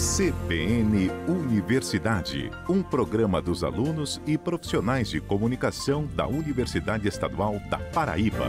CBN Universidade, um programa dos alunos e profissionais de comunicação da Universidade Estadual da Paraíba.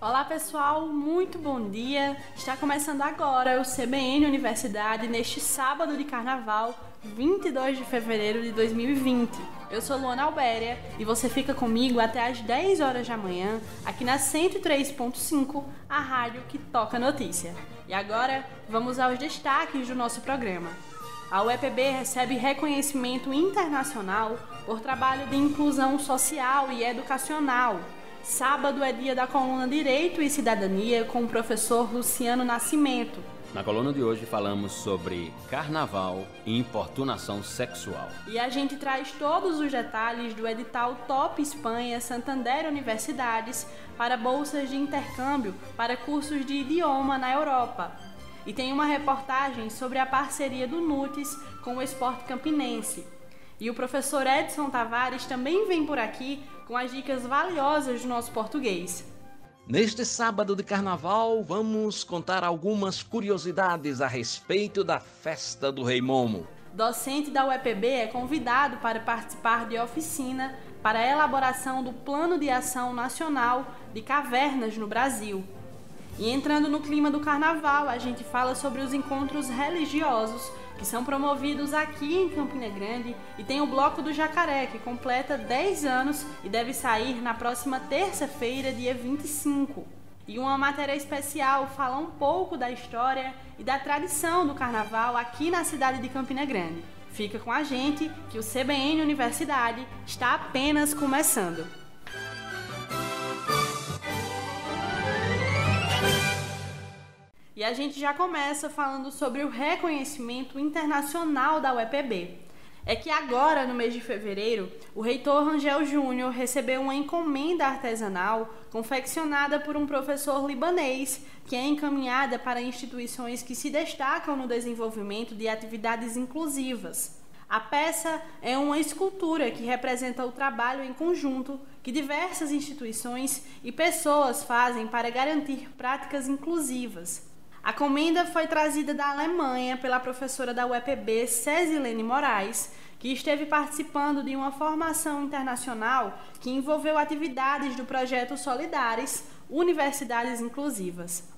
Olá pessoal, muito bom dia! Está começando agora o CBN Universidade neste sábado de carnaval, 22 de fevereiro de 2020. Eu sou Luana Albéria e você fica comigo até às 10 horas da manhã aqui na 103.5, a rádio que toca notícia. E agora vamos aos destaques do nosso programa. A UEPB recebe reconhecimento internacional por trabalho de inclusão social e educacional. Sábado é dia da coluna Direito e Cidadania com o professor Luciano Nascimento. Na coluna de hoje falamos sobre carnaval e importunação sexual. E a gente traz todos os detalhes do edital Top Espanha Santander Universidades para bolsas de intercâmbio para cursos de idioma na Europa. E tem uma reportagem sobre a parceria do NUTES com o Esporte Campinense. E o professor Edson Tavares também vem por aqui com as dicas valiosas do nosso português. Neste sábado de carnaval, vamos contar algumas curiosidades a respeito da festa do Rei Momo. Docente da UEPB é convidado para participar de oficina para a elaboração do Plano de Ação Nacional de Cavernas no Brasil. E entrando no clima do carnaval, a gente fala sobre os encontros religiosos que são promovidos aqui em Campina Grande e tem o Bloco do Jacaré, que completa 10 anos e deve sair na próxima terça-feira, dia 25. E uma matéria especial fala um pouco da história e da tradição do carnaval aqui na cidade de Campina Grande. Fica com a gente que o CBN Universidade está apenas começando. E a gente já começa falando sobre o reconhecimento internacional da UEPB. É que agora, no mês de fevereiro, o reitor Rangel Júnior recebeu uma encomenda artesanal confeccionada por um professor libanês, que é encaminhada para instituições que se destacam no desenvolvimento de atividades inclusivas. A peça é uma escultura que representa o trabalho em conjunto que diversas instituições e pessoas fazem para garantir práticas inclusivas. A encomenda foi trazida da Alemanha pela professora da UEPB, Cesilene Moraes, que esteve participando de uma formação internacional que envolveu atividades do projeto Solidares Universidades Inclusivas.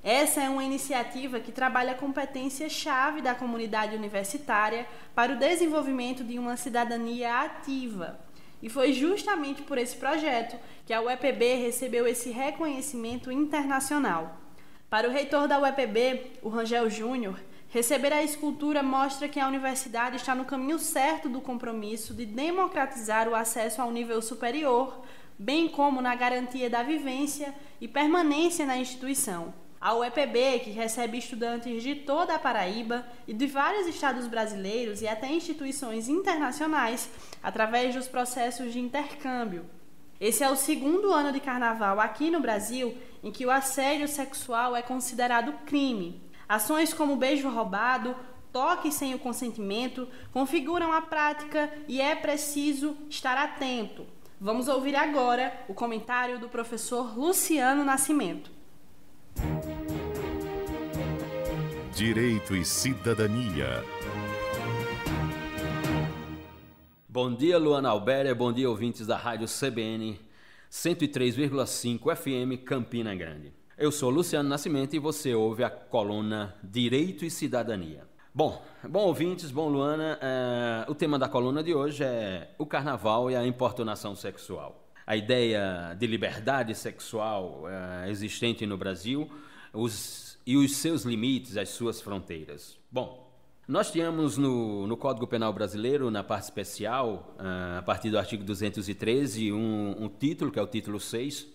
Essa é uma iniciativa que trabalha a competência-chave da comunidade universitária para o desenvolvimento de uma cidadania ativa. E foi justamente por esse projeto que a UEPB recebeu esse reconhecimento internacional. Para o reitor da UEPB, o Rangel Júnior, receber a escultura mostra que a universidade está no caminho certo do compromisso de democratizar o acesso ao nível superior, bem como na garantia da vivência e permanência na instituição. A UEPB, que recebe estudantes de toda a Paraíba e de vários estados brasileiros e até instituições internacionais, através dos processos de intercâmbio. Esse é o segundo ano de carnaval aqui no Brasil em que o assédio sexual é considerado crime. Ações como beijo roubado, toque sem o consentimento configuram a prática e é preciso estar atento. Vamos ouvir agora o comentário do professor Luciano Nascimento. Direito e Cidadania. Bom dia, Luana Albéria, bom dia, ouvintes da Rádio CBN 103,5 FM Campina Grande. Eu sou Luciano Nascimento e você ouve a coluna Direito e Cidadania. Bom ouvintes, bom Luana, o tema da coluna de hoje é o carnaval e a importunação sexual. A ideia de liberdade sexual existente no Brasil e os seus limites, as suas fronteiras. Bom, nós tínhamos no Código Penal Brasileiro, na parte especial, a partir do artigo 213, um título, que é o título 6,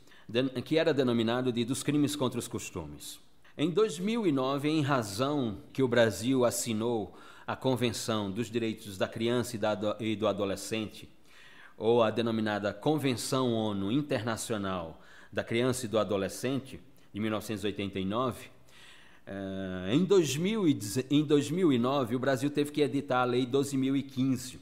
que era denominado de dos crimes contra os costumes. Em 2009, em razão que o Brasil assinou a Convenção dos Direitos da Criança e do Adolescente, ou a denominada Convenção ONU Internacional da Criança e do Adolescente, de 1989, Em 2009, o Brasil teve que editar a Lei 12.015,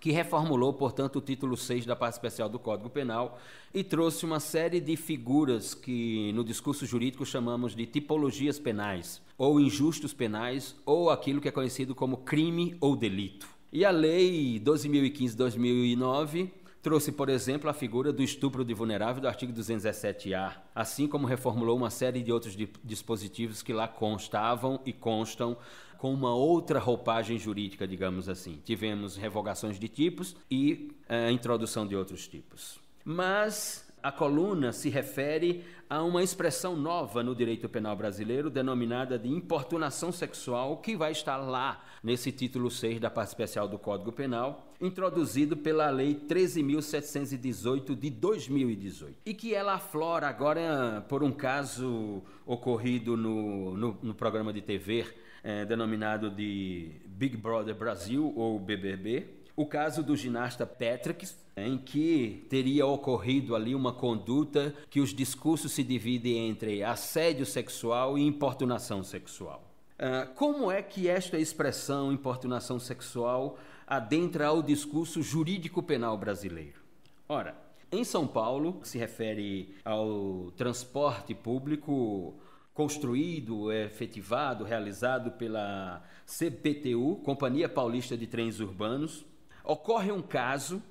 que reformulou, portanto, o título 6 da parte especial do Código Penal e trouxe uma série de figuras que no discurso jurídico chamamos de tipologias penais, ou injustos penais, ou aquilo que é conhecido como crime ou delito. E a Lei 12.015/2009 trouxe, por exemplo, a figura do estupro de vulnerável do artigo 217-A, assim como reformulou uma série de outros dispositivos que lá constavam e constam com uma outra roupagem jurídica, digamos assim. Tivemos revogações de tipos e a introdução de outros tipos. Mas a coluna se refere a uma expressão nova no direito penal brasileiro, denominada de importunação sexual, que vai estar lá nesse título 6 da parte especial do Código Penal, introduzido pela Lei 13.718 de 2018, e que ela aflora agora por um caso ocorrido no programa de TV, denominado de Big Brother Brasil, ou BBB, o caso do ginasta Patrick, em que teria ocorrido ali uma conduta que os discursos se dividem entre assédio sexual e importunação sexual. Como é que esta expressão importunação sexual adentra ao discurso jurídico penal brasileiro? Ora, em São Paulo, se refere ao transporte público construído, efetivado, realizado pela CPTU, Companhia Paulista de Trens Urbanos. Ocorre um caso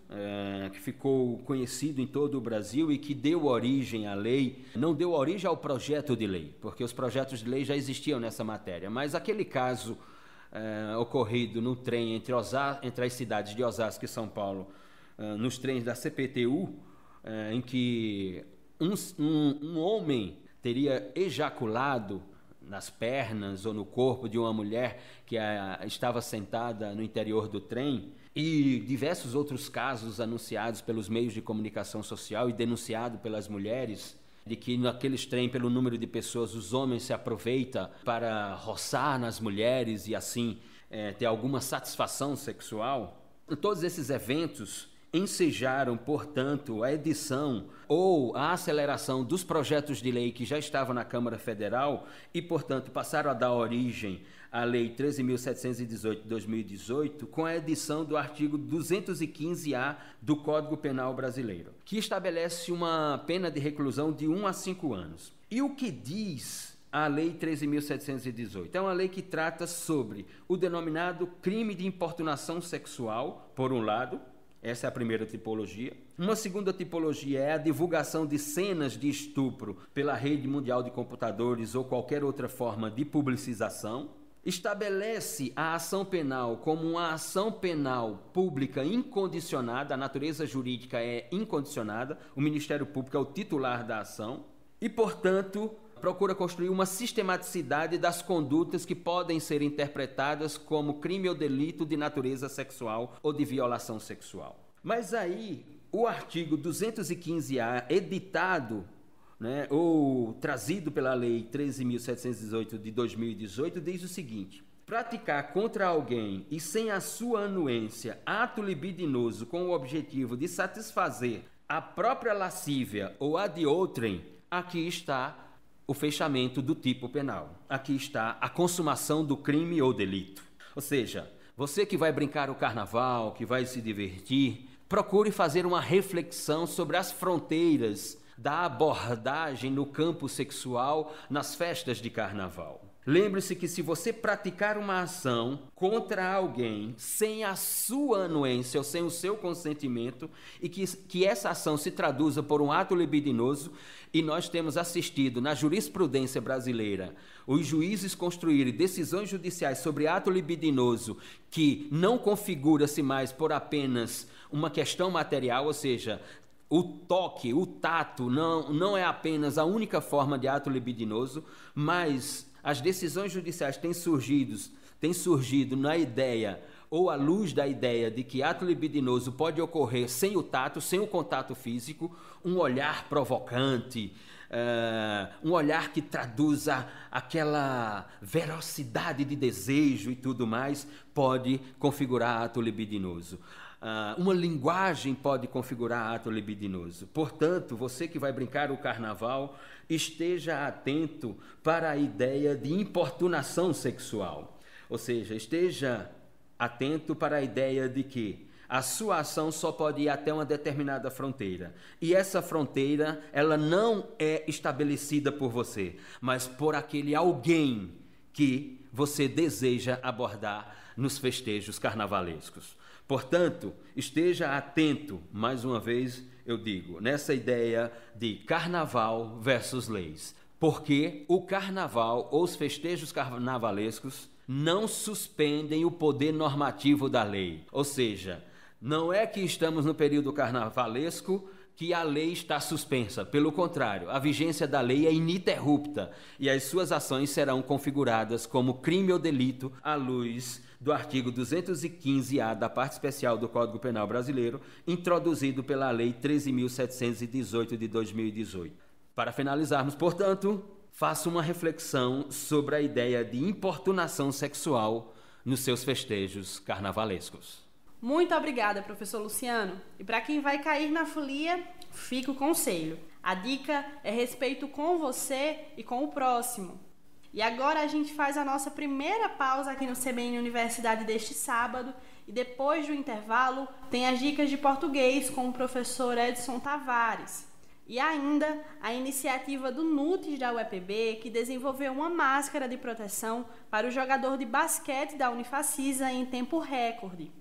que ficou conhecido em todo o Brasil e que deu origem à lei, não deu origem ao projeto de lei, porque os projetos de lei já existiam nessa matéria, mas aquele caso ocorrido no trem entre as cidades de Osasco e São Paulo, nos trens da CPTU, em que um homem teria ejaculado nas pernas ou no corpo de uma mulher que estava sentada no interior do trem, e diversos outros casos anunciados pelos meios de comunicação social e denunciados pelas mulheres, de que naqueles trens, pelo número de pessoas, os homens se aproveitam para roçar nas mulheres e assim ter alguma satisfação sexual. Todos esses eventos ensejaram, portanto, a edição ou a aceleração dos projetos de lei que já estavam na Câmara Federal e, portanto, passaram a dar origem à Lei 13.718 de 2018 com a edição do artigo 215-A do Código Penal Brasileiro, que estabelece uma pena de reclusão de 1 a 5 anos. E o que diz a Lei 13.718? É uma lei que trata sobre o denominado crime de importunação sexual, por um lado. Essa é a primeira tipologia. Uma segunda tipologia é a divulgação de cenas de estupro pela rede mundial de computadores ou qualquer outra forma de publicização. Estabelece a ação penal como uma ação penal pública incondicionada, a natureza jurídica é incondicionada, o Ministério Público é o titular da ação e, portanto, procura construir uma sistematicidade das condutas que podem ser interpretadas como crime ou delito de natureza sexual ou de violação sexual. Mas aí, o artigo 215-A, editado, ou trazido pela Lei 13.718 de 2018, diz o seguinte: praticar contra alguém e sem a sua anuência ato libidinoso com o objetivo de satisfazer a própria lascívia ou a de outrem, aqui está o fechamento do tipo penal. Aqui está a consumação do crime ou delito. Ou seja, você que vai brincar o carnaval, que vai se divertir, procure fazer uma reflexão sobre as fronteiras da abordagem no campo sexual nas festas de carnaval. Lembre-se que se você praticar uma ação contra alguém sem a sua anuência ou sem o seu consentimento e que essa ação se traduza por um ato libidinoso, e nós temos assistido na jurisprudência brasileira os juízes construírem decisões judiciais sobre ato libidinoso que não configura-se mais por apenas uma questão material, ou seja, o toque, o tato não é apenas a única forma de ato libidinoso, mas as decisões judiciais têm surgido na ideia ou à luz da ideia de que ato libidinoso pode ocorrer sem o tato, sem o contato físico, um olhar provocante, um olhar que traduza aquela velocidade de desejo e tudo mais, pode configurar ato libidinoso. Uma linguagem pode configurar ato libidinoso. Portanto, você que vai brincar o carnaval, esteja atento para a ideia de importunação sexual. Ou seja, esteja atento para a ideia de que a sua ação só pode ir até uma determinada fronteira. E essa fronteira, ela não é estabelecida por você, mas por aquele alguém que você deseja abordar nos festejos carnavalescos. Portanto, esteja atento, mais uma vez eu digo, nessa ideia de carnaval versus leis. Porque o carnaval ou os festejos carnavalescos não suspendem o poder normativo da lei. Ou seja, não é que estamos no período carnavalesco que a lei está suspensa. Pelo contrário, a vigência da lei é ininterrupta e as suas ações serão configuradas como crime ou delito à luz do artigo 215-A da parte especial do Código Penal Brasileiro, introduzido pela Lei 13.718 de 2018. Para finalizarmos, portanto, faça uma reflexão sobre a ideia de importunação sexual nos seus festejos carnavalescos. Muito obrigada, professor Luciano. E para quem vai cair na folia, fica o conselho. A dica é respeito com você e com o próximo. E agora a gente faz a nossa primeira pausa aqui no CBN Universidade deste sábado e depois do intervalo tem as dicas de português com o professor Edson Tavares. E ainda a iniciativa do NUTES da UEPB, que desenvolveu uma máscara de proteção para o jogador de basquete da Unifacisa em tempo recorde.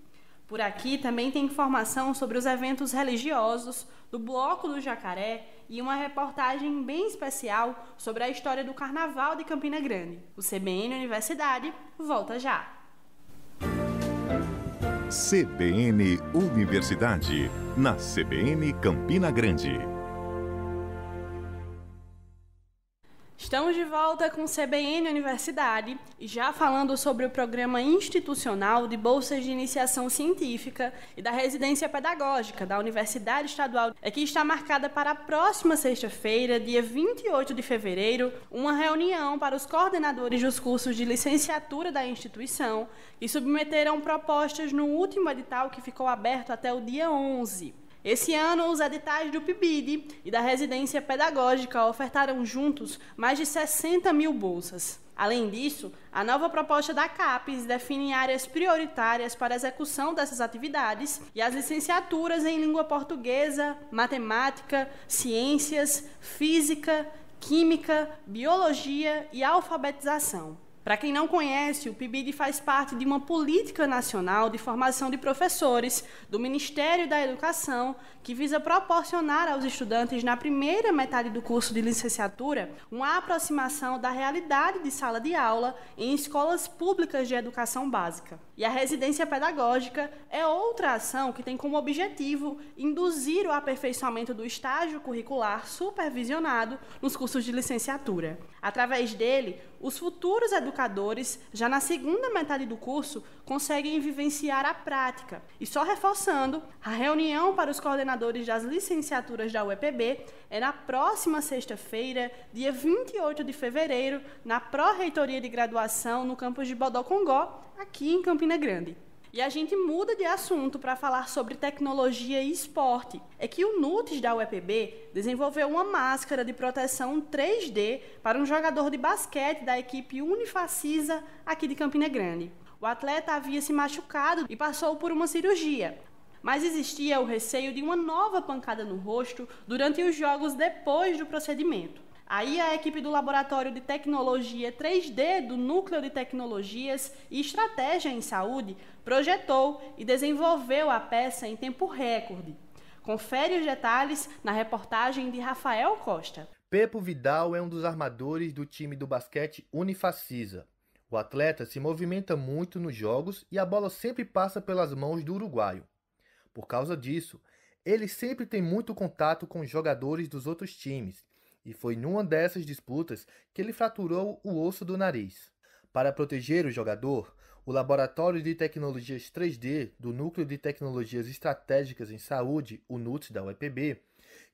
Por aqui também tem informação sobre os eventos religiosos do Bloco do Jacaré e uma reportagem bem especial sobre a história do Carnaval de Campina Grande. O CBN Universidade volta já. CBN Universidade, na CBN Campina Grande. Estamos de volta com o CBN Universidade e já falando sobre o programa institucional de bolsas de iniciação científica e da residência pedagógica da Universidade Estadual, que está marcada para a próxima sexta-feira, dia 28 de fevereiro, uma reunião para os coordenadores dos cursos de licenciatura da instituição que submeteram propostas no último edital que ficou aberto até o dia 11. Esse ano, os editais do PIBID e da residência pedagógica ofertaram juntos mais de 60 mil bolsas. Além disso, a nova proposta da CAPES define áreas prioritárias para a execução dessas atividades e as licenciaturas em língua portuguesa, matemática, ciências, física, química, biologia e alfabetização. Para quem não conhece, o PIBID faz parte de uma política nacional de formação de professores do Ministério da Educação que visa proporcionar aos estudantes na primeira metade do curso de licenciatura uma aproximação da realidade de sala de aula em escolas públicas de educação básica. E a residência pedagógica é outra ação que tem como objetivo induzir o aperfeiçoamento do estágio curricular supervisionado nos cursos de licenciatura. Através dele, os futuros educadores, já na segunda metade do curso, conseguem vivenciar a prática. E só reforçando, a reunião para os coordenadores das licenciaturas da UEPB é na próxima sexta-feira, dia 28 de fevereiro, na Pró-Reitoria de Graduação, no campus de Bodocongó, aqui em Campina Grande. E a gente muda de assunto para falar sobre tecnologia e esporte. É que o NUTES da UEPB desenvolveu uma máscara de proteção 3D para um jogador de basquete da equipe Unifacisa aqui de Campina Grande. O atleta havia se machucado e passou por uma cirurgia, mas existia o receio de uma nova pancada no rosto durante os jogos depois do procedimento. Aí a equipe do Laboratório de Tecnologia 3D do Núcleo de Tecnologias e Estratégia em Saúde projetou e desenvolveu a peça em tempo recorde. Confere os detalhes na reportagem de Rafael Costa. Pepo Vidal é um dos armadores do time do basquete Unifacisa. O atleta se movimenta muito nos jogos e a bola sempre passa pelas mãos do uruguaio. Por causa disso, ele sempre tem muito contato com os jogadores dos outros times. E foi numa dessas disputas que ele fraturou o osso do nariz. Para proteger o jogador, o Laboratório de Tecnologias 3D do Núcleo de Tecnologias Estratégicas em Saúde, o NUTES da UEPB,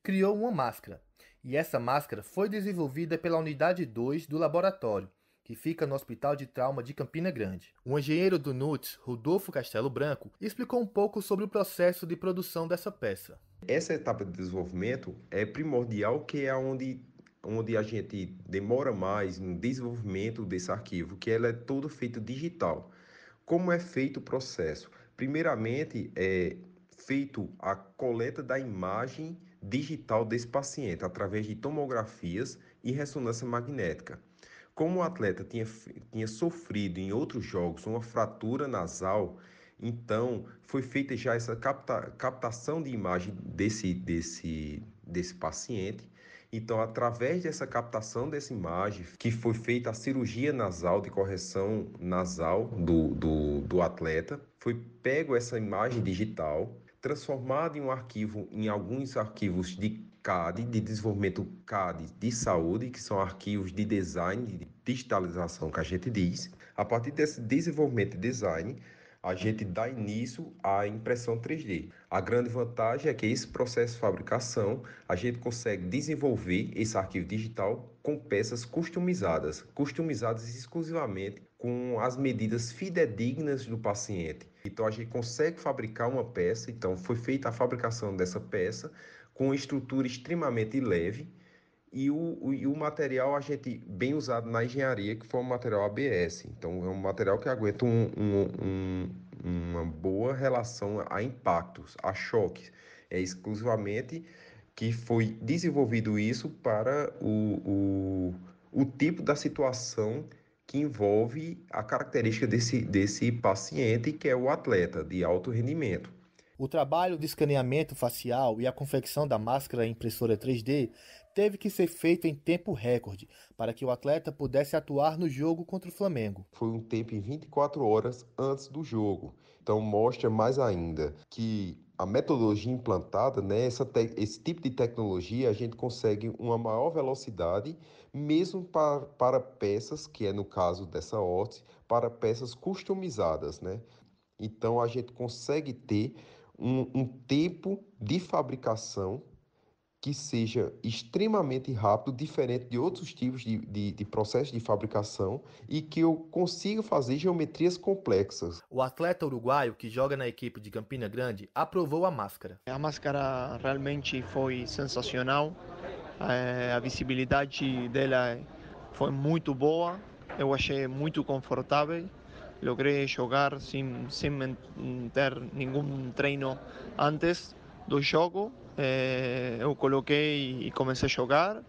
criou uma máscara. E essa máscara foi desenvolvida pela Unidade 2 do laboratório, que fica no Hospital de Trauma de Campina Grande. O engenheiro do NUTS, Rodolfo Castelo Branco, explicou um pouco sobre o processo de produção dessa peça. Essa etapa de desenvolvimento é primordial, que é onde a gente demora mais no desenvolvimento desse arquivo, que ela é todo feito digital. Como é feito o processo? Primeiramente, é feito a coleta da imagem digital desse paciente, através de tomografias e ressonância magnética. Como o atleta tinha sofrido em outros jogos uma fratura nasal, então foi feita já essa captação de imagem desse paciente. Então, através dessa captação dessa imagem, que foi feita a cirurgia nasal, de correção nasal do atleta, foi pego essa imagem digital, transformada em alguns arquivos de CAD, de desenvolvimento CAD de saúde, que são arquivos de design, de digitalização que a gente diz. A partir desse desenvolvimento e design, a gente dá início à impressão 3D. A grande vantagem é que esse processo de fabricação, a gente consegue desenvolver esse arquivo digital com peças customizadas exclusivamente com as medidas fidedignas do paciente. Então a gente consegue fabricar uma peça, então foi feita a fabricação dessa peça com uma estrutura extremamente leve, e o material a gente bem usado na engenharia, que foi um material ABS. Então é um material que aguenta uma boa relação a impactos, a choques. É exclusivamente que foi desenvolvido isso para o tipo da situação que envolve a característica desse paciente, que é o atleta de alto rendimento. O trabalho de escaneamento facial e a confecção da máscara em impressora 3D teve que ser feito em tempo recorde para que o atleta pudesse atuar no jogo contra o Flamengo. Foi um tempo em 24 horas antes do jogo. Então mostra mais ainda que a metodologia implantada, né, esse tipo de tecnologia, a gente consegue uma maior velocidade, mesmo para peças, que é no caso dessa órtese, para peças customizadas, né? Então a gente consegue ter um tempo de fabricação que seja extremamente rápido, diferente de outros tipos de processos de fabricação, e que eu consiga fazer geometrias complexas. O atleta uruguaio que joga na equipe de Campina Grande aprovou a máscara. A máscara realmente foi sensacional, a visibilidade dela foi muito boa, eu achei muito confortável. Logrei jogar sem ter nenhum treino antes do jogo. Eu coloquei e comecei a jogar,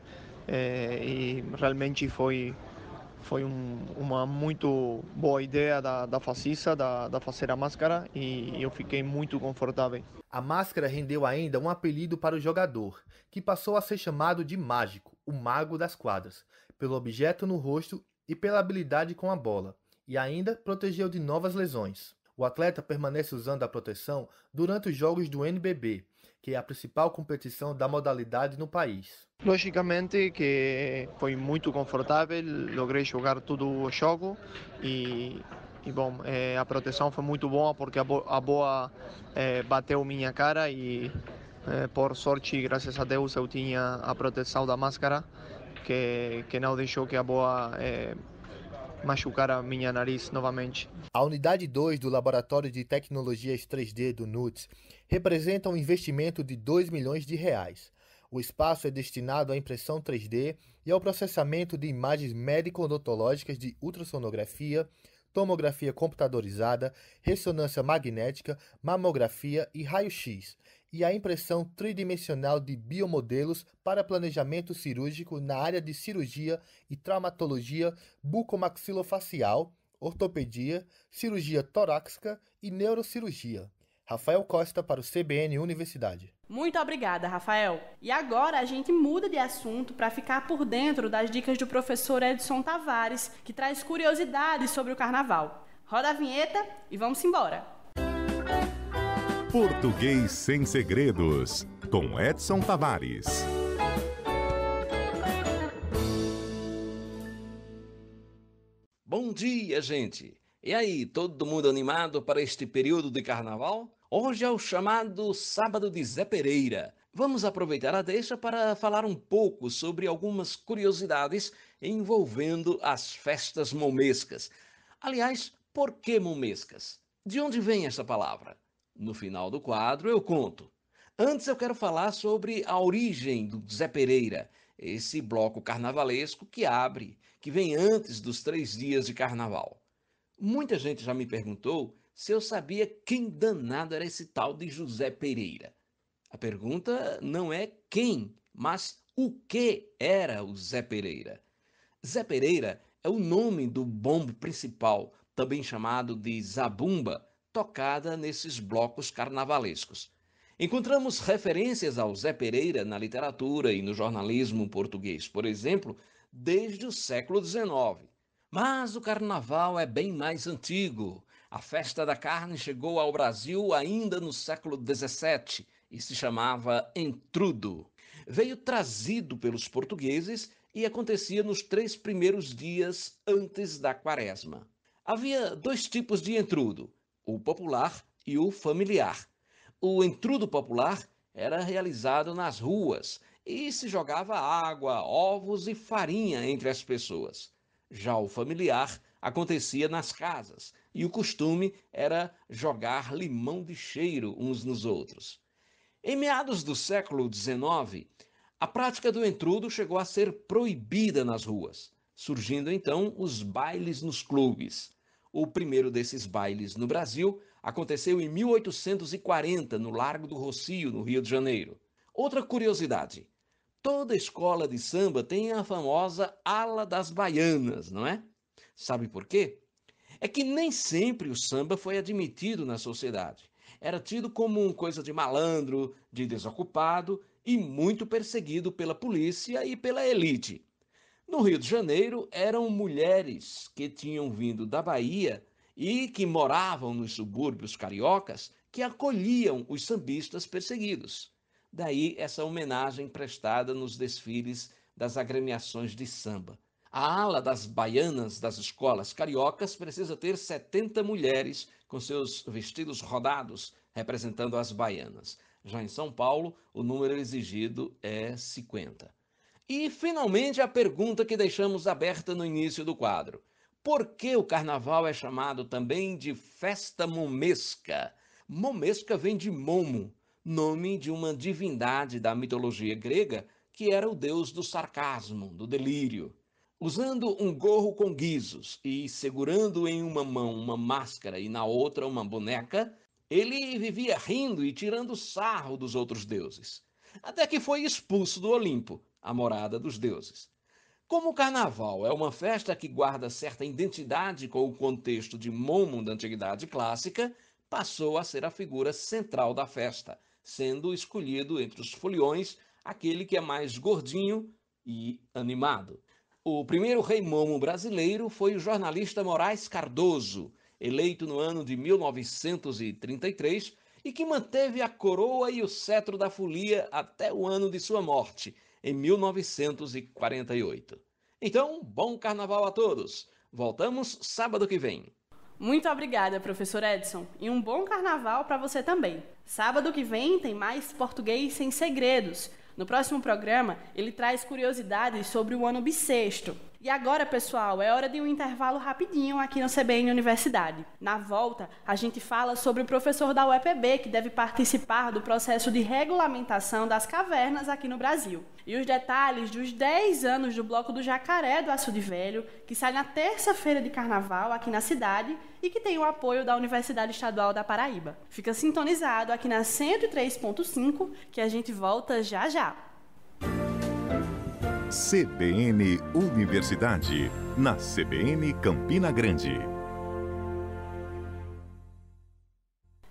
e realmente foi uma muito boa ideia da Facisa, da fazer a máscara, e eu fiquei muito confortável. A máscara rendeu ainda um apelido para o jogador, que passou a ser chamado de mágico, o mago das quadras, pelo objeto no rosto e pela habilidade com a bola. E ainda protegeu de novas lesões. O atleta permanece usando a proteção durante os jogos do NBB, que é a principal competição da modalidade no país. Logicamente que foi muito confortável, logrei jogar todo o jogo e bom, a proteção foi muito boa porque a bola bateu minha cara e por sorte, graças a Deus, eu tinha a proteção da máscara que não deixou que a bola machucar a minha nariz novamente. A unidade 2 do Laboratório de Tecnologias 3D do NUTS representa um investimento de R$2 milhões. O espaço é destinado à impressão 3D e ao processamento de imagens médico-odontológicas de ultrassonografia, tomografia computadorizada, ressonância magnética, mamografia e raio-x, e a impressão tridimensional de biomodelos para planejamento cirúrgico na área de cirurgia e traumatologia bucomaxilofacial, ortopedia, cirurgia torácica e neurocirurgia. Rafael Costa para o CBN Universidade. Muito obrigada, Rafael. E agora a gente muda de assunto para ficar por dentro das dicas do professor Edson Tavares, que traz curiosidades sobre o carnaval. Roda a vinheta e vamos embora. Português sem segredos, com Edson Tavares. Bom dia, gente! E aí, todo mundo animado para este período de carnaval? Hoje é o chamado Sábado de Zé Pereira. Vamos aproveitar a deixa para falar um pouco sobre algumas curiosidades envolvendo as festas momescas. Aliás, por que momescas? De onde vem essa palavra? No final do quadro eu conto. Antes eu quero falar sobre a origem do Zé Pereira, esse bloco carnavalesco que vem antes dos 3 dias de carnaval. Muita gente já me perguntou se eu sabia quem danado era esse tal de José Pereira. A pergunta não é quem, mas o que era o Zé Pereira. Zé Pereira é o nome do bombo principal, também chamado de zabumba, tocada nesses blocos carnavalescos. Encontramos referências ao Zé Pereira na literatura e no jornalismo português, por exemplo, desde o século XIX. Mas o carnaval é bem mais antigo. A festa da carne chegou ao Brasil ainda no século XVII e se chamava entrudo. Veio trazido pelos portugueses e acontecia nos 3 primeiros dias antes da quaresma. Havia 2 tipos de entrudo, o popular e o familiar. O entrudo popular era realizado nas ruas e se jogava água, ovos e farinha entre as pessoas. Já o familiar acontecia nas casas e o costume era jogar limão de cheiro uns nos outros. Em meados do século XIX, a prática do entrudo chegou a ser proibida nas ruas, surgindo então os bailes nos clubes. O primeiro desses bailes no Brasil aconteceu em 1840, no Largo do Rocio, no Rio de Janeiro. Outra curiosidade: toda escola de samba tem a famosa ala das baianas, não é? Sabe por quê? É que nem sempre o samba foi admitido na sociedade. Era tido como uma coisa de malandro, de desocupado e muito perseguido pela polícia e pela elite. No Rio de Janeiro, eram mulheres que tinham vindo da Bahia e que moravam nos subúrbios cariocas que acolhiam os sambistas perseguidos. Daí essa homenagem prestada nos desfiles das agremiações de samba. A ala das baianas das escolas cariocas precisa ter 70 mulheres com seus vestidos rodados, representando as baianas. Já em São Paulo, o número exigido é 50. E, finalmente, a pergunta que deixamos aberta no início do quadro. Por que o carnaval é chamado também de festa momesca? Momesca vem de Momo, nome de uma divindade da mitologia grega que era o deus do sarcasmo, do delírio. Usando um gorro com guizos e segurando em uma mão uma máscara e na outra uma boneca, ele vivia rindo e tirando sarro dos outros deuses. Até que foi expulso do Olimpo, a morada dos deuses. Como o carnaval é uma festa que guarda certa identidade com o contexto de Momo da Antiguidade Clássica, passou a ser a figura central da festa, sendo escolhido entre os foliões aquele que é mais gordinho e animado. O primeiro rei Momo brasileiro foi o jornalista Moraes Cardoso, eleito no ano de 1933 e que manteve a coroa e o cetro da folia até o ano de sua morte, em 1948. Então, bom carnaval a todos! Voltamos sábado que vem. Muito obrigada, professor Edson, e um bom carnaval para você também. Sábado que vem tem mais Português Sem Segredos. No próximo programa, ele traz curiosidades sobre o ano bissexto. E agora, pessoal, é hora de um intervalo rapidinho aqui no CBN Universidade. Na volta, a gente fala sobre o professor da UEPB que deve participar do processo de regulamentação das cavernas aqui no Brasil. E os detalhes dos 10 anos do Bloco do Jacaré do Açude Velho, que sai na terça-feira de carnaval aqui na cidade e que tem o apoio da Universidade Estadual da Paraíba. Fica sintonizado aqui na 103.5 que a gente volta já já. CBN Universidade, na CBN Campina Grande.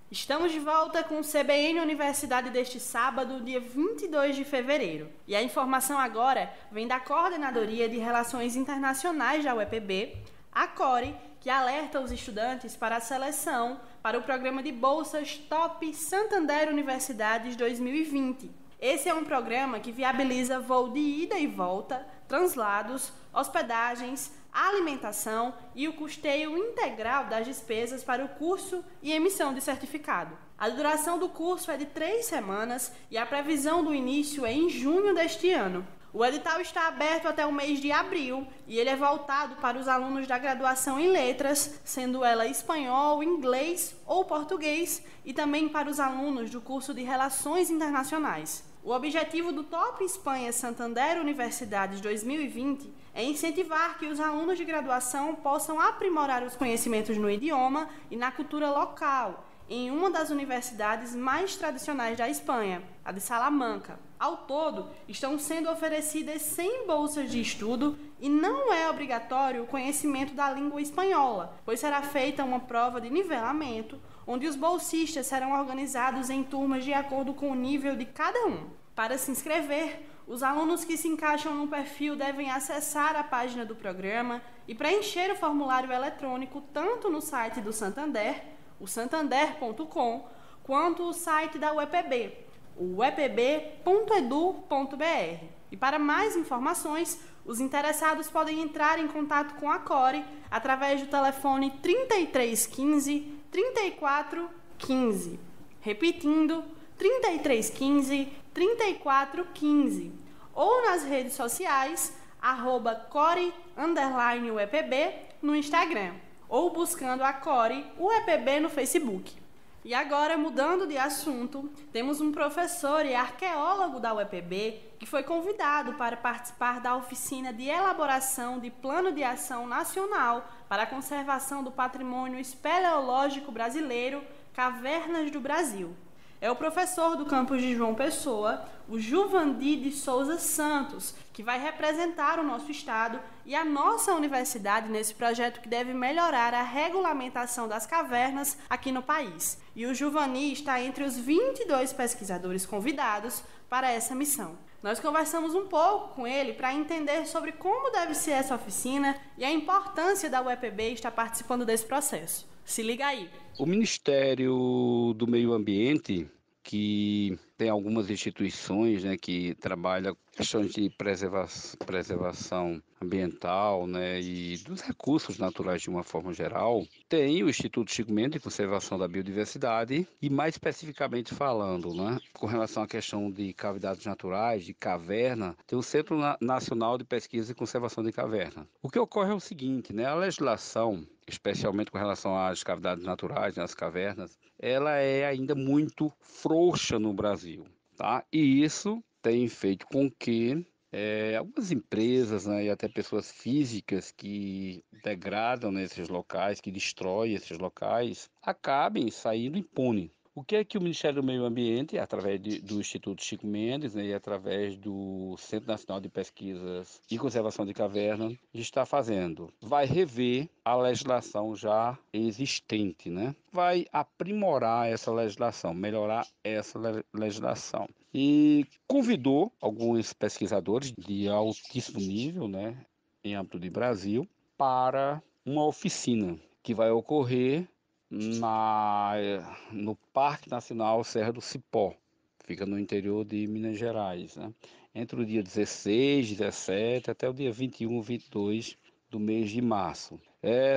Estamos de volta com o CBN Universidade deste sábado, dia 22 de fevereiro. E a informação agora vem da Coordenadoria de Relações Internacionais da UEPB, a CORE, que alerta os estudantes para a seleção para o programa de bolsas Top Santander Universidades 2020. Esse é um programa que viabiliza voo de ida e volta, translados, hospedagens, a alimentação e o custeio integral das despesas para o curso e emissão de certificado. A duração do curso é de 3 semanas e a previsão do início é em junho deste ano. O edital está aberto até o mês de abril e ele é voltado para os alunos da graduação em letras, sendo ela espanhol, inglês ou português, e também para os alunos do curso de Relações Internacionais. O objetivo do Top Espanha Santander Universidades 2020 é incentivar que os alunos de graduação possam aprimorar os conhecimentos no idioma e na cultura local, em uma das universidades mais tradicionais da Espanha, a de Salamanca. Ao todo, estão sendo oferecidas 100 bolsas de estudo e não é obrigatório o conhecimento da língua espanhola, pois será feita uma prova de nivelamento, onde os bolsistas serão organizados em turmas de acordo com o nível de cada um. Para se inscrever, os alunos que se encaixam no perfil devem acessar a página do programa e preencher o formulário eletrônico tanto no site do Santander, o santander.com, quanto o site da UEPB, o uepb.edu.br. E para mais informações, os interessados podem entrar em contato com a CORE através do telefone 3315 3415. Repetindo, 3315 3415. Ou nas redes sociais, @core_UEPB no Instagram, ou buscando a Core UEPB no Facebook. E agora, mudando de assunto, temos um professor e arqueólogo da UEPB que foi convidado para participar da oficina de elaboração de Plano de Ação Nacional para a Conservação do Patrimônio Espeleológico Brasileiro, Cavernas do Brasil. É o professor do campus de João Pessoa, o Juvandir de Souza Santos, que vai representar o nosso estado e a nossa universidade nesse projeto que deve melhorar a regulamentação das cavernas aqui no país. E o Juvandir está entre os 22 pesquisadores convidados para essa missão. Nós conversamos um pouco com ele para entender sobre como deve ser essa oficina e a importância da UEPB estar participando desse processo. Se liga aí. O Ministério do Meio Ambiente, que tem algumas instituições, né, que trabalham questões de preservação ambiental, né, e dos recursos naturais de uma forma geral, tem o Instituto Chico Mendes de Conservação da Biodiversidade e, mais especificamente falando, né, com relação à questão de cavidades naturais, de caverna, tem o Centro Nacional de Pesquisa e Conservação de Caverna. O que ocorre é o seguinte, né, a legislação, especialmente com relação às cavidades naturais, nas cavernas, ela é ainda muito frouxa no Brasil, tá? E isso tem feito com que algumas empresas, né, e até pessoas físicas que degradam nesses locais, que destroem esses locais, acabem saindo impunes. O que é que o Ministério do Meio Ambiente, através do Instituto Chico Mendes, né, e através do Centro Nacional de Pesquisas e Conservação de Cavernas, está fazendo? Vai rever a legislação já existente, né? Vai aprimorar essa legislação, melhorar essa legislação. E convidou alguns pesquisadores de altíssimo nível, né, em âmbito de Brasil, para uma oficina que vai ocorrer no Parque Nacional Serra do Cipó, fica no interior de Minas Gerais, né? Entre o dia 16, 17 até o dia 21, 22 do mês de março.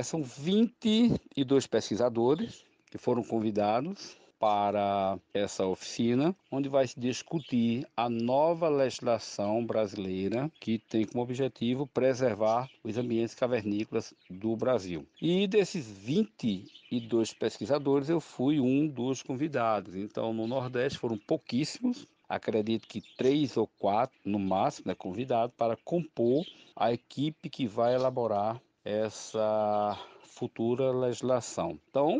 São 22 pesquisadores que foram convidados para essa oficina, onde vai se discutir a nova legislação brasileira que tem como objetivo preservar os ambientes cavernícolas do Brasil. E desses 22 pesquisadores, eu fui um dos convidados. Então, no Nordeste foram pouquíssimos, acredito que 3 ou 4 no máximo, né, convidados para compor a equipe que vai elaborar essa futura legislação. Então,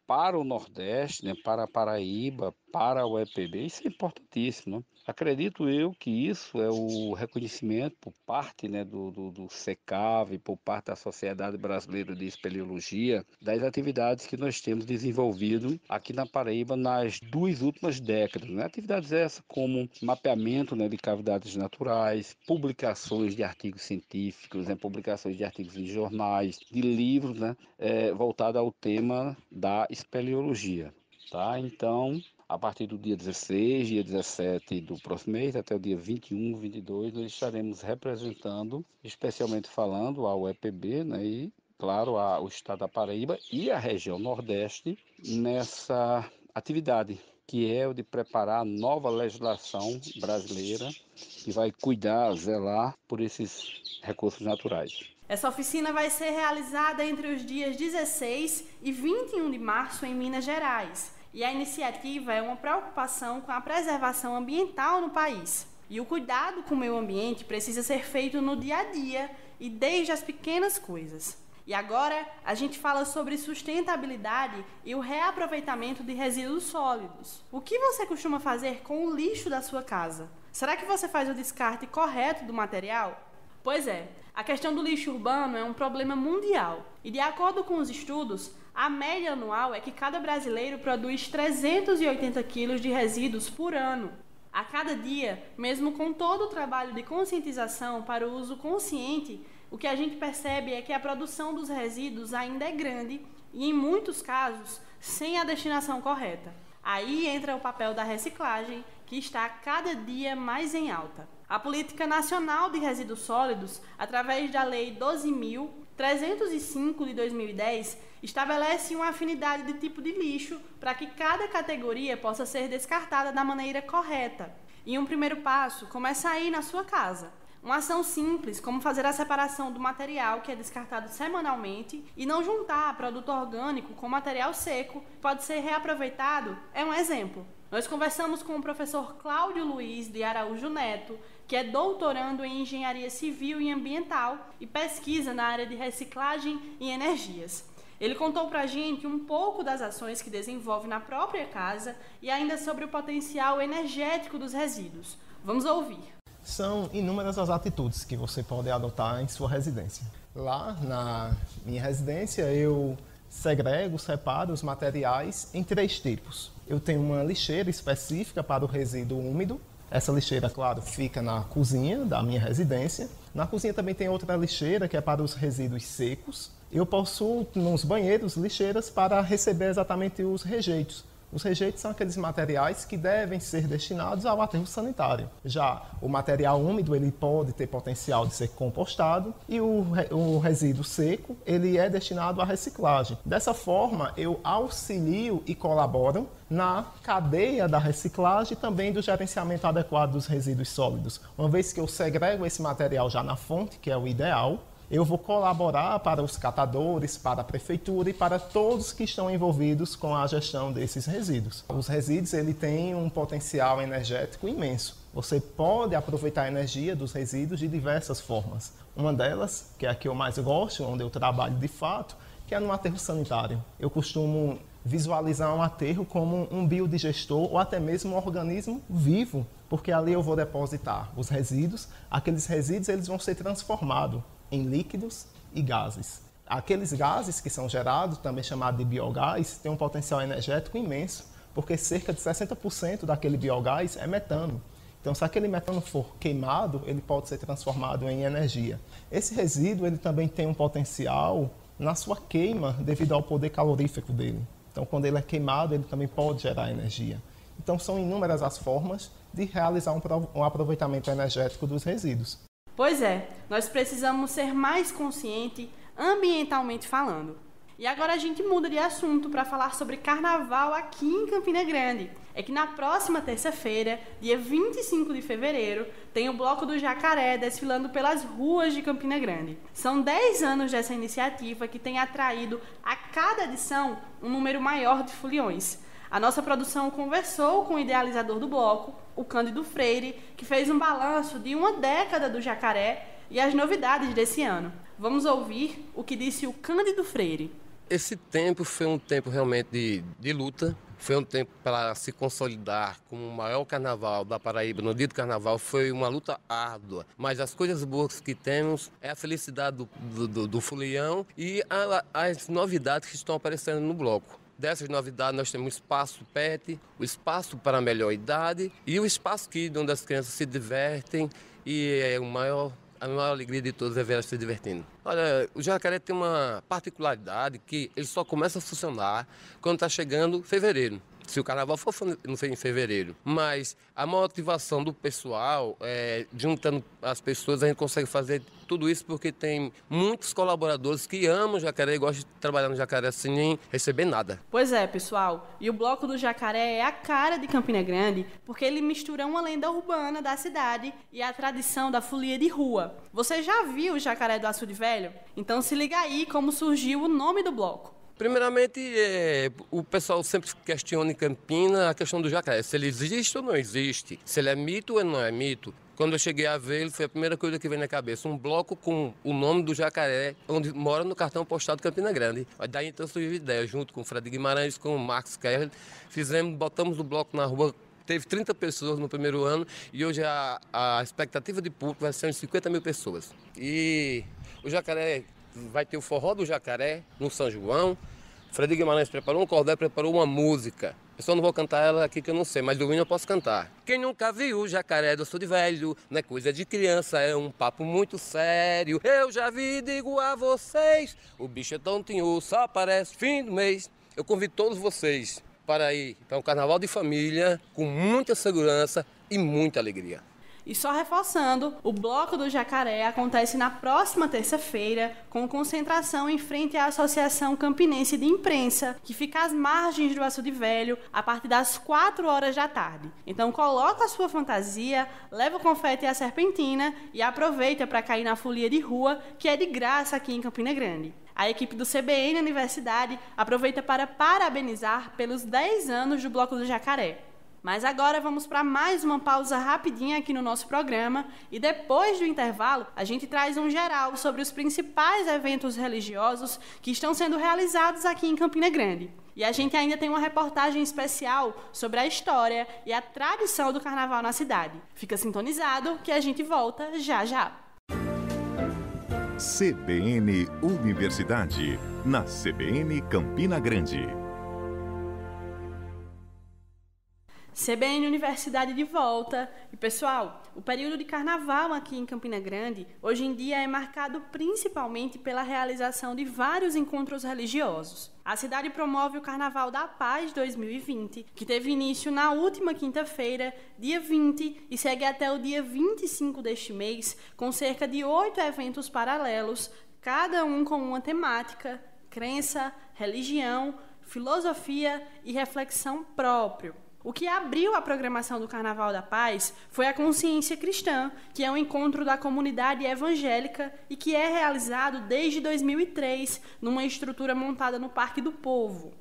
para o Nordeste, né, para a Paraíba, para a UEPB, isso é importantíssimo, né? Acredito eu que isso é o reconhecimento por parte, né, do SECAV, por parte da Sociedade Brasileira de Espeleologia, das atividades que nós temos desenvolvido aqui na Paraíba nas 2 últimas décadas, né? Atividades essas como mapeamento, né, de cavidades naturais, publicações de artigos científicos, né, publicações de artigos em jornais, de livros, né, voltados ao tema da espeleologia. tá? Então, a partir do dia 16, dia 17 do próximo mês, até o dia 21, 22, nós estaremos representando, especialmente falando ao EPB, né, e, claro, o estado da Paraíba e a região Nordeste nessa atividade, que é o de preparar a nova legislação brasileira que vai cuidar, zelar por esses recursos naturais. Essa oficina vai ser realizada entre os dias 16 e 21 de março em Minas Gerais. E a iniciativa é uma preocupação com a preservação ambiental no país. E o cuidado com o meio ambiente precisa ser feito no dia a dia e desde as pequenas coisas. E agora a gente fala sobre sustentabilidade e o reaproveitamento de resíduos sólidos. O que você costuma fazer com o lixo da sua casa? Será que você faz o descarte correto do material? Pois é, a questão do lixo urbano é um problema mundial. E de acordo com os estudos, a média anual é que cada brasileiro produz 380 quilos de resíduos por ano. A cada dia, mesmo com todo o trabalho de conscientização para o uso consciente, o que a gente percebe é que a produção dos resíduos ainda é grande e, em muitos casos, sem a destinação correta. Aí entra o papel da reciclagem, que está cada dia mais em alta. A Política Nacional de Resíduos Sólidos, através da Lei 12.305 de 2010, estabelece uma afinidade de tipo de lixo para que cada categoria possa ser descartada da maneira correta. E um primeiro passo começa aí na sua casa. Uma ação simples, como fazer a separação do material que é descartado semanalmente e não juntar produto orgânico com material seco, que pode ser reaproveitado, é um exemplo. Nós conversamos com o professor Cláudio Luiz de Araújo Neto, que é doutorando em Engenharia Civil e Ambiental e pesquisa na área de reciclagem e energias. Ele contou pra gente um pouco das ações que desenvolve na própria casa e ainda sobre o potencial energético dos resíduos. Vamos ouvir. São inúmeras as atitudes que você pode adotar em sua residência. Lá na minha residência eu separo os materiais em 3 tipos. Eu tenho uma lixeira específica para o resíduo úmido. Essa lixeira, claro, fica na cozinha da minha residência. Na cozinha também tem outra lixeira que é para os resíduos secos. Eu possuo nos banheiros lixeiras para receber exatamente os rejeitos. Os rejeitos são aqueles materiais que devem ser destinados ao aterro sanitário. Já o material úmido ele pode ter potencial de ser compostado e o resíduo seco ele é destinado à reciclagem. Dessa forma, eu auxilio e colaboro na cadeia da reciclagem e também do gerenciamento adequado dos resíduos sólidos. Uma vez que eu segrego esse material já na fonte, que é o ideal, eu vou colaborar para os catadores, para a prefeitura e para todos que estão envolvidos com a gestão desses resíduos. Os resíduos ele têm um potencial energético imenso. Você pode aproveitar a energia dos resíduos de diversas formas. Uma delas, que é a que eu mais gosto, onde eu trabalho de fato, que é no aterro sanitário. Eu costumo visualizar um aterro como um biodigestor ou até mesmo um organismo vivo, porque ali eu vou depositar os resíduos. Aqueles resíduos eles vão ser transformados em líquidos e gases. Aqueles gases que são gerados, também chamados de biogás, têm um potencial energético imenso, porque cerca de 60% daquele biogás é metano. Então, se aquele metano for queimado, ele pode ser transformado em energia. Esse resíduo ele também tem um potencial na sua queima devido ao poder calorífico dele. Então, quando ele é queimado, ele também pode gerar energia. Então, são inúmeras as formas de realizar um aproveitamento energético dos resíduos. Pois é, nós precisamos ser mais conscientes ambientalmente falando. E agora a gente muda de assunto para falar sobre carnaval aqui em Campina Grande. É que na próxima terça-feira, dia 25 de fevereiro, tem o Bloco do Jacaré desfilando pelas ruas de Campina Grande. São 10 anos dessa iniciativa que tem atraído a cada edição um número maior de foliões. A nossa produção conversou com o idealizador do bloco, o Cândido Freire, que fez um balanço de uma década do Jacaré e as novidades desse ano. Vamos ouvir o que disse o Cândido Freire. Esse tempo foi um tempo realmente de luta, foi um tempo para se consolidar como o maior carnaval da Paraíba. No dia do carnaval foi uma luta árdua, mas as coisas boas que temos é a felicidade do folião e as novidades que estão aparecendo no bloco. Dessas novidades nós temos o espaço PET, o espaço para a melhor idade e o espaço Kids, onde as crianças se divertem e a maior alegria de todos é ver elas se divertindo. Olha, o Jacaré tem uma particularidade que ele só começa a funcionar quando está chegando fevereiro. se o carnaval for não sei, em fevereiro. Mas a motivação do pessoal, juntando as pessoas, a gente consegue fazer tudo isso porque tem muitos colaboradores que amam o Jacaré e gostam de trabalhar no Jacaré sem receber nada. Pois é, pessoal. E o Bloco do Jacaré é a cara de Campina Grande porque ele mistura uma lenda urbana da cidade e a tradição da folia de rua. Você já viu o Jacaré do Açude Velho? Então se liga aí como surgiu o nome do bloco. Primeiramente, o pessoal sempre questiona em Campina a questão do jacaré, se ele existe ou não existe, se ele é mito ou não é mito. Quando eu cheguei a ver ele, foi a primeira coisa que veio na cabeça, um bloco com o nome do jacaré, onde mora no cartão postal de Campina Grande. Daí então surgiu a ideia, junto com o Fred Guimarães, com o Marcos Kerr, botamos o bloco na rua. Teve 30 pessoas no primeiro ano e hoje a expectativa de público vai ser uns 50 mil pessoas. E o jacaré... Vai ter o forró do Jacaré no São João. Fred Guimarães preparou um cordel, preparou uma música. Eu só não vou cantar ela aqui que eu não sei, mas do hino eu posso cantar. Quem nunca viu o Jacaré do Açude Velho, não é coisa de criança, é um papo muito sério. Eu já vi e digo a vocês, o bicho é tontinho, só aparece fim do mês. Eu convido todos vocês para ir para um carnaval de família, com muita segurança e muita alegria. E só reforçando, o Bloco do Jacaré acontece na próxima terça-feira, com concentração em frente à Associação Campinense de Imprensa, que fica às margens do Açude Velho, a partir das 4 horas da tarde. Então coloca a sua fantasia, leva o confete e a serpentina e aproveita para cair na folia de rua, que é de graça aqui em Campina Grande. A equipe do CBN Universidade aproveita para parabenizar pelos 10 anos do Bloco do Jacaré. Mas agora vamos para mais uma pausa rapidinha aqui no nosso programa e depois do intervalo a gente traz um geral sobre os principais eventos religiosos que estão sendo realizados aqui em Campina Grande. E a gente ainda tem uma reportagem especial sobre a história e a tradição do carnaval na cidade. Fica sintonizado que a gente volta já já. CBN Universidade, na CBN Campina Grande. CBN Universidade de volta. E pessoal, o período de carnaval aqui em Campina Grande hoje em dia é marcado principalmente pela realização de vários encontros religiosos. A cidade promove o Carnaval da Paz 2020, que teve início na última quinta-feira, dia 20, e segue até o dia 25 deste mês, com cerca de 8 eventos paralelos, cada um com uma temática, crença, religião, filosofia e reflexão próprio. O que abriu a programação do Carnaval da Paz foi a Consciência Cristã, que é um encontro da comunidade evangélica e que é realizado desde 2003, numa estrutura montada no Parque do Povo.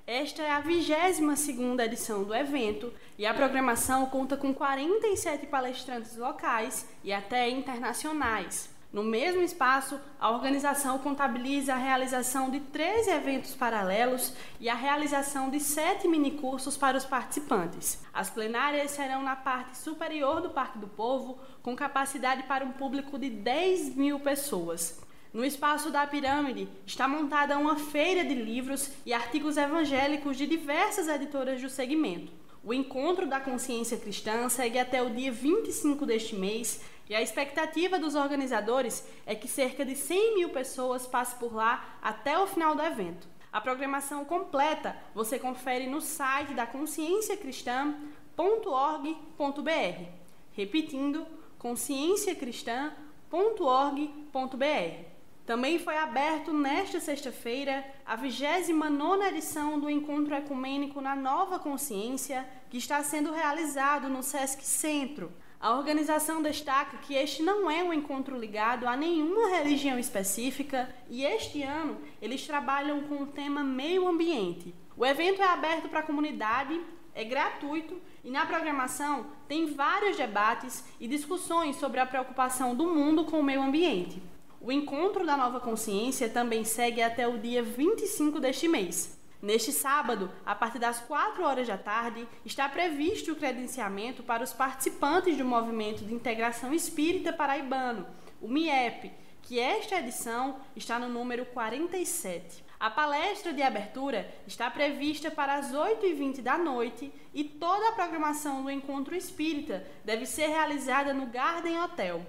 Esta é a 22ª edição do evento e a programação conta com 47 palestrantes locais e até internacionais. No mesmo espaço, a organização contabiliza a realização de 13 eventos paralelos e a realização de 7 minicursos para os participantes. As plenárias serão na parte superior do Parque do Povo, com capacidade para um público de 10 mil pessoas. No espaço da Pirâmide está montada uma feira de livros e artigos evangélicos de diversas editoras do segmento. O Encontro da Consciência Cristã segue até o dia 25 deste mês e a expectativa dos organizadores é que cerca de 100 mil pessoas passem por lá até o final do evento. A programação completa você confere no site da conscienciacristã.org.br. Repetindo, conscienciacristã.org.br. Também foi aberto nesta sexta-feira a 29ª edição do Encontro Ecumênico na Nova Consciência, que está sendo realizado no Sesc Centro. A organização destaca que este não é um encontro ligado a nenhuma religião específica e este ano eles trabalham com o tema meio ambiente. O evento é aberto para a comunidade, é gratuito e na programação tem vários debates e discussões sobre a preocupação do mundo com o meio ambiente. O Encontro da Nova Consciência também segue até o dia 25 deste mês. Neste sábado, a partir das 4 horas da tarde, está previsto o credenciamento para os participantes do Movimento de Integração Espírita Paraibano, o MIEP, que esta edição está no número 47. A palestra de abertura está prevista para as 8h20 da noite e toda a programação do Encontro Espírita deve ser realizada no Garden Hotel.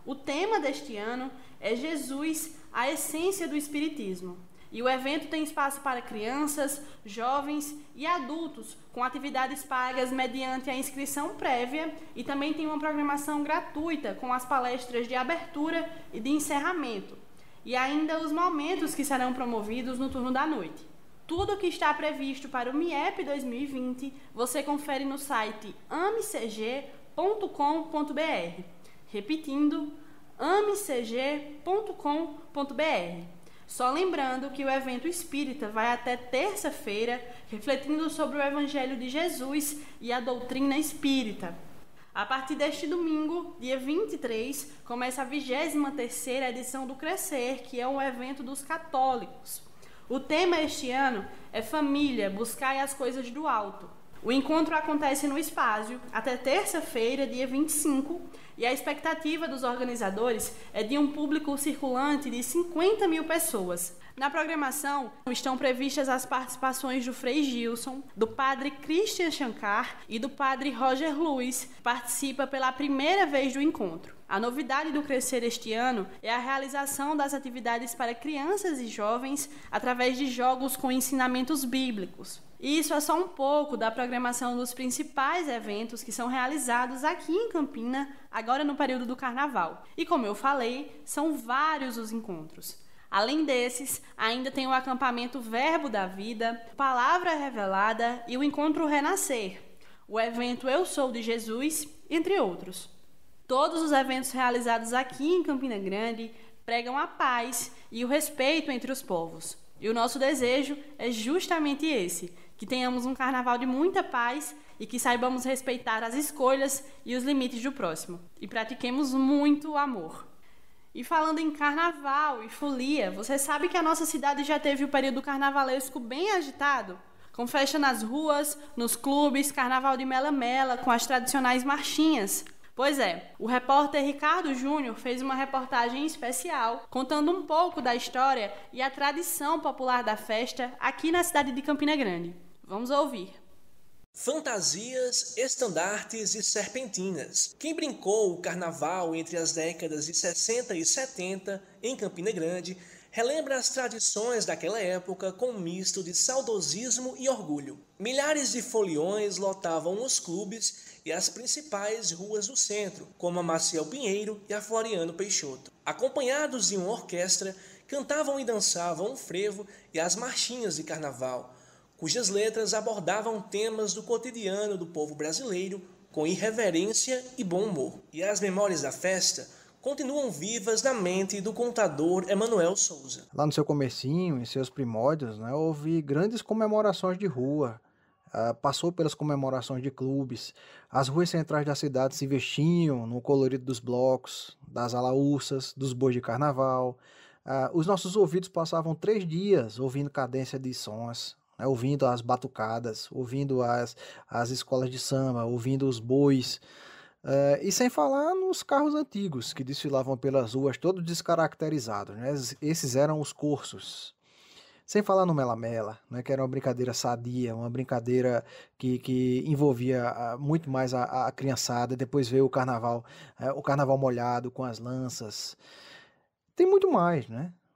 O tema deste ano é Jesus, a essência do Espiritismo. E o evento tem espaço para crianças, jovens e adultos, com atividades pagas mediante a inscrição prévia, e também tem uma programação gratuita com as palestras de abertura e de encerramento, e ainda os momentos que serão promovidos no turno da noite. Tudo o que está previsto para o MIEP 2020 você confere no site amecg.com.br. Repetindo, amecg.com.br. Só lembrando que o evento espírita vai até terça-feira, refletindo sobre o Evangelho de Jesus e a doutrina espírita. A partir deste domingo, dia 23, começa a 23ª edição do Crescer, que é um evento dos católicos. O tema este ano é Família, buscai as coisas do alto. O encontro acontece no Espaço até terça-feira, dia 25, e a expectativa dos organizadores é de um público circulante de 50 mil pessoas. Na programação estão previstas as participações do Frei Gilson, do padre Christian Shankar e do padre Roger Luiz, que participa pela primeira vez do encontro. A novidade do Crescer este ano é a realização das atividades para crianças e jovens através de jogos com ensinamentos bíblicos. E isso é só um pouco da programação dos principais eventos que são realizados aqui em Campina, agora no período do Carnaval. E como eu falei, são vários os encontros. Além desses, ainda tem o acampamento Verbo da Vida, Palavra Revelada e o Encontro Renascer, o evento Eu Sou de Jesus, entre outros. Todos os eventos realizados aqui em Campina Grande pregam a paz e o respeito entre os povos. E o nosso desejo é justamente esse, que tenhamos um carnaval de muita paz e que saibamos respeitar as escolhas e os limites do próximo. E pratiquemos muito amor. E falando em carnaval e folia, você sabe que a nossa cidade já teve o período carnavalesco bem agitado? Com festa nas ruas, nos clubes, carnaval de mela-mela, com as tradicionais marchinhas. Pois é, o repórter Ricardo Júnior fez uma reportagem especial contando um pouco da história e a tradição popular da festa aqui na cidade de Campina Grande. Vamos ouvir. Fantasias, estandartes e serpentinas. Quem brincou o carnaval entre as décadas de 60 e 70 em Campina Grande relembra as tradições daquela época com um misto de saudosismo e orgulho. Milhares de foliões lotavam os clubes e as principais ruas do centro, como a Maciel Pinheiro e a Floriano Peixoto. Acompanhados de uma orquestra, cantavam e dançavam o frevo e as marchinhas de carnaval, cujas letras abordavam temas do cotidiano do povo brasileiro com irreverência e bom humor. E as memórias da festa continuam vivas na mente do contador Emanuel Souza. Lá no seu comecinho, em seus primórdios, houve grandes comemorações de rua, passou pelas comemorações de clubes, as ruas centrais da cidade se vestiam no colorido dos blocos, das alaúças, dos bois de carnaval. Os nossos ouvidos passavam 3 dias ouvindo cadência de sons, ouvindo as batucadas, ouvindo as escolas de samba, ouvindo os bois, e sem falar nos carros antigos que desfilavam pelas ruas todos descaracterizados, Esses eram os cursos. Sem falar no mela-mela, que era uma brincadeira sadia, uma brincadeira que envolvia muito mais a criançada. Depois veio o carnaval molhado com as lanças. Tem muito mais,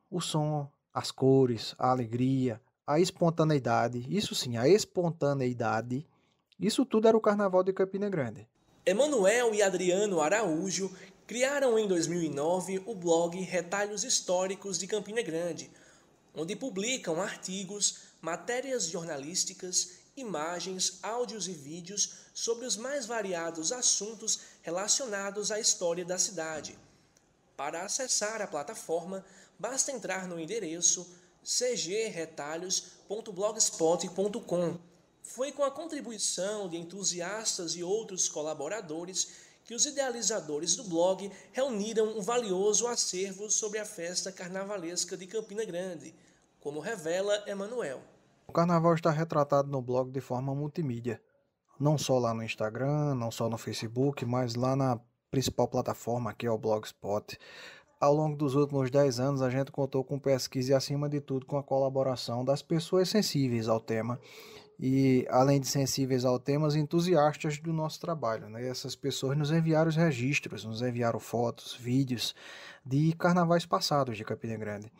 O som, as cores, a alegria, a espontaneidade. Isso sim, a espontaneidade. Isso tudo era o Carnaval de Campina Grande. Emanuel e Adriano Araújo criaram em 2009 o blog Retalhos Históricos de Campina Grande, onde publicam artigos, matérias jornalísticas, imagens, áudios e vídeos sobre os mais variados assuntos relacionados à história da cidade. Para acessar a plataforma, basta entrar no endereço cgretalhos.blogspot.com. Foi com a contribuição de entusiastas e outros colaboradores que os idealizadores do blog reuniram um valioso acervo sobre a festa carnavalesca de Campina Grande, como revela Emanuel. O carnaval está retratado no blog de forma multimídia, não só lá no Instagram, não só no Facebook, mas lá na principal plataforma, que é o Blogspot. Ao longo dos últimos 10 anos, a gente contou com pesquisa e, acima de tudo, com a colaboração das pessoas sensíveis ao tema. E, além de sensíveis ao tema, entusiastas do nosso trabalho. Essas pessoas nos enviaram os registros, nos enviaram fotos, vídeos de carnavais passados de Campina Grande.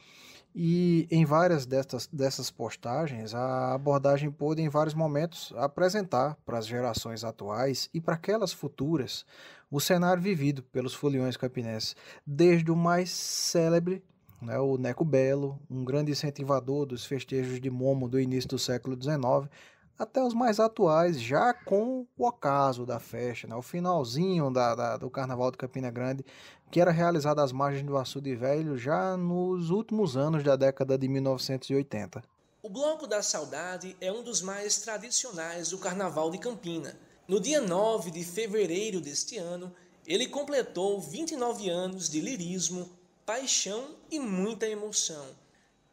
E em várias dessas postagens, a abordagem pôde em vários momentos apresentar para as gerações atuais e para aquelas futuras o cenário vivido pelos foliões campinenses, desde o mais célebre, né, o Neco Belo, um grande incentivador dos festejos de Momo do início do século XIX, até os mais atuais, já com o ocaso da festa, né, o finalzinho do Carnaval de Campina Grande, que era realizado às margens do Açude Velho já nos últimos anos da década de 1980. O Bloco da Saudade é um dos mais tradicionais do Carnaval de Campina. No dia 9 de fevereiro deste ano, ele completou 29 anos de lirismo, paixão e muita emoção.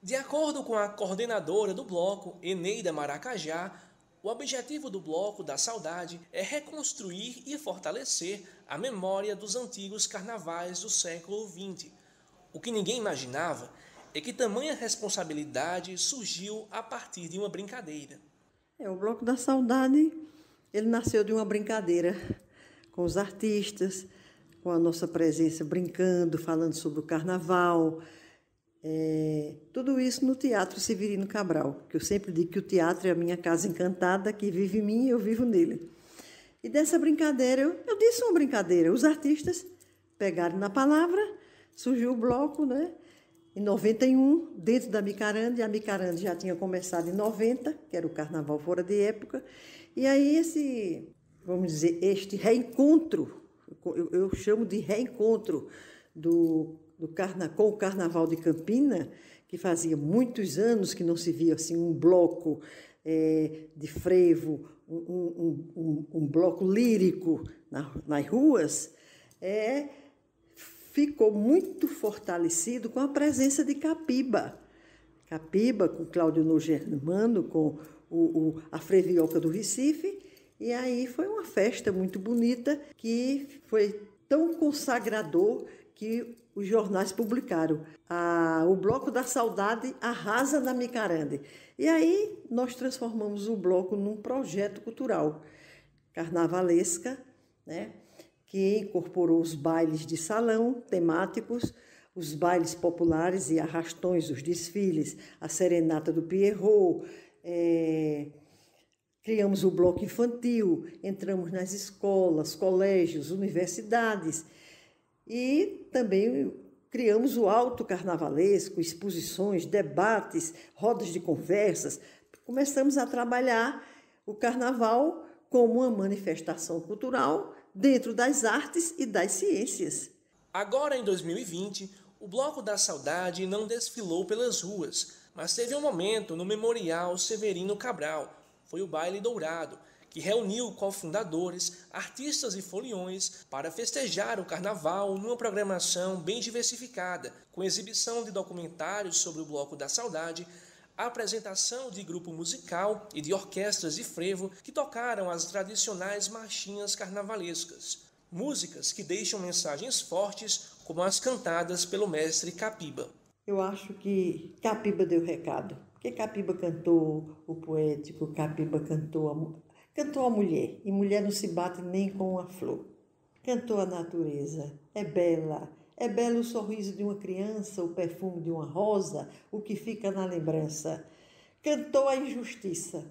De acordo com a coordenadora do bloco, Eneida Maracajá, o objetivo do Bloco da Saudade é reconstruir e fortalecer a memória dos antigos carnavais do século XX. O que ninguém imaginava é que tamanha responsabilidade surgiu a partir de uma brincadeira. O Bloco da Saudade, ele nasceu de uma brincadeira com os artistas, com a nossa presença brincando, falando sobre o carnaval. Tudo isso no Teatro Severino Cabral, que eu sempre digo que o teatro é a minha casa encantada, que vive em mim e eu vivo nele. E dessa brincadeira, eu disse uma brincadeira, os artistas pegaram na palavra, surgiu o bloco, né? Em 91, dentro da Micarande, a Micarande já tinha começado em 90, que era o carnaval fora de época, e aí este reencontro, eu chamo de reencontro com o Carnaval de Campina, que fazia muitos anos que não se via assim, um bloco de frevo, um bloco lírico nas ruas, ficou muito fortalecido com a presença de Capiba. Capiba, com Cláudio No Germano, com a Frevioca do Recife, e aí foi uma festa muito bonita que foi tão consagrador que os jornais publicaram. O Bloco da Saudade arrasa na Micarande. E aí nós transformamos o bloco num projeto cultural carnavalesca, né, que incorporou os bailes de salão temáticos, os bailes populares e arrastões, os desfiles, a serenata do Pierrot, criamos o bloco infantil, entramos nas escolas, colégios, universidades, e também criamos o alto carnavalesco, exposições, debates, rodas de conversas. Começamos a trabalhar o carnaval como uma manifestação cultural dentro das artes e das ciências. Agora, em 2020, o Bloco da Saudade não desfilou pelas ruas, mas teve um momento no Memorial Severino Cabral. Foi o Baile Dourado, que reuniu cofundadores, artistas e foliões para festejar o carnaval numa programação bem diversificada, com exibição de documentários sobre o Bloco da Saudade, apresentação de grupo musical e de orquestras de frevo que tocaram as tradicionais marchinhas carnavalescas. Músicas que deixam mensagens fortes, como as cantadas pelo mestre Capiba. Eu acho que Capiba deu recado, porque Capiba cantou o poético, Capiba cantou a mulher, e mulher não se bate nem com uma flor. Cantou a natureza, é belo o sorriso de uma criança, o perfume de uma rosa, o que fica na lembrança. Cantou a injustiça,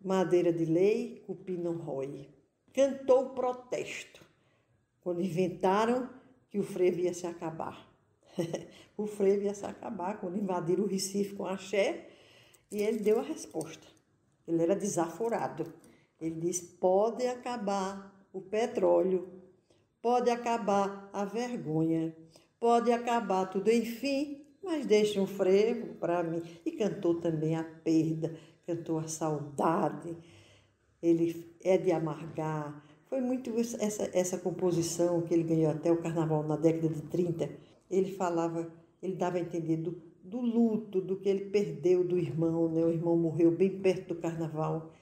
madeira de lei, cupim não rói. Cantou o protesto, quando inventaram que o frevo ia se acabar. O frevo ia se acabar, quando invadiram o Recife com axé, e ele deu a resposta. Ele era desaforado. Ele disse, pode acabar o petróleo, pode acabar a vergonha, pode acabar tudo, enfim, mas deixe um frevo para mim. E cantou também a perda, cantou a saudade, ele é de amargar. Foi muito essa composição que ele ganhou até o carnaval na década de 30. Ele dava a entender do luto, do que ele perdeu do irmão, né? O irmão morreu bem perto do carnaval.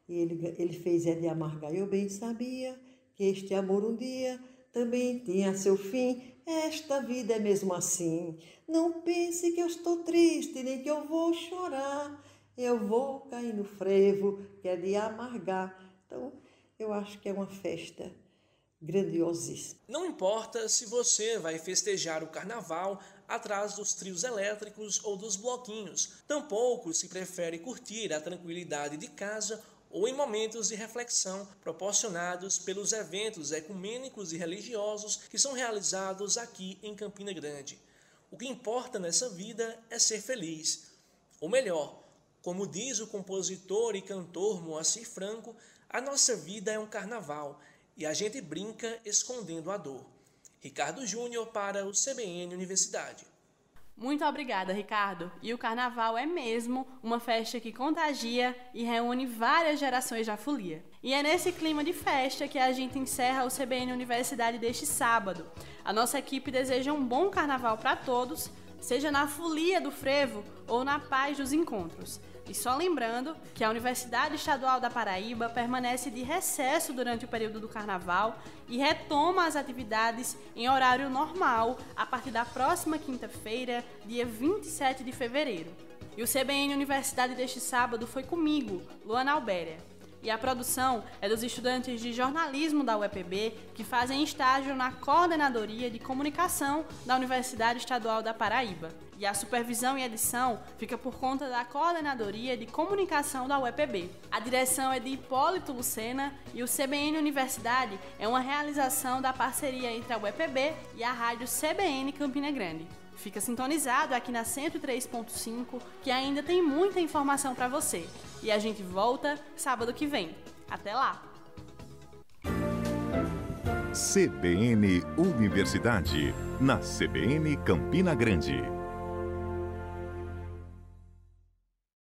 E ele fez é de amargar. Eu bem sabia que este amor um dia também tinha seu fim. Esta vida é mesmo assim. Não pense que eu estou triste, nem que eu vou chorar. Eu vou cair no frevo, que é de amargar. Então, eu acho que é uma festa grandiosíssimo. Não importa se você vai festejar o carnaval atrás dos trios elétricos ou dos bloquinhos, tampouco se prefere curtir a tranquilidade de casa ou em momentos de reflexão proporcionados pelos eventos ecumênicos e religiosos que são realizados aqui em Campina Grande. O que importa nessa vida é ser feliz. Ou melhor, como diz o compositor e cantor Moacir Franco, a nossa vida é um carnaval e a gente brinca escondendo a dor. Ricardo Júnior para o CBN Universidade. Muito obrigada, Ricardo. E o Carnaval é mesmo uma festa que contagia e reúne várias gerações da folia. E é nesse clima de festa que a gente encerra o CBN Universidade deste sábado. A nossa equipe deseja um bom Carnaval para todos, seja na folia do frevo ou na paz dos encontros. E só lembrando que a Universidade Estadual da Paraíba permanece de recesso durante o período do Carnaval e retoma as atividades em horário normal a partir da próxima quinta-feira, dia 27 de fevereiro. E o CBN Universidade deste sábado foi comigo, Luana Albéria. E a produção é dos estudantes de jornalismo da UEPB que fazem estágio na Coordenadoria de Comunicação da Universidade Estadual da Paraíba. E a supervisão e edição fica por conta da Coordenadoria de Comunicação da UEPB. A direção é de Hipólito Lucena e o CBN Universidade é uma realização da parceria entre a UEPB e a rádio CBN Campina Grande. Fica sintonizado aqui na 103.5 que ainda tem muita informação para você. E a gente volta sábado que vem. Até lá! CBN Universidade, na CBN Campina Grande.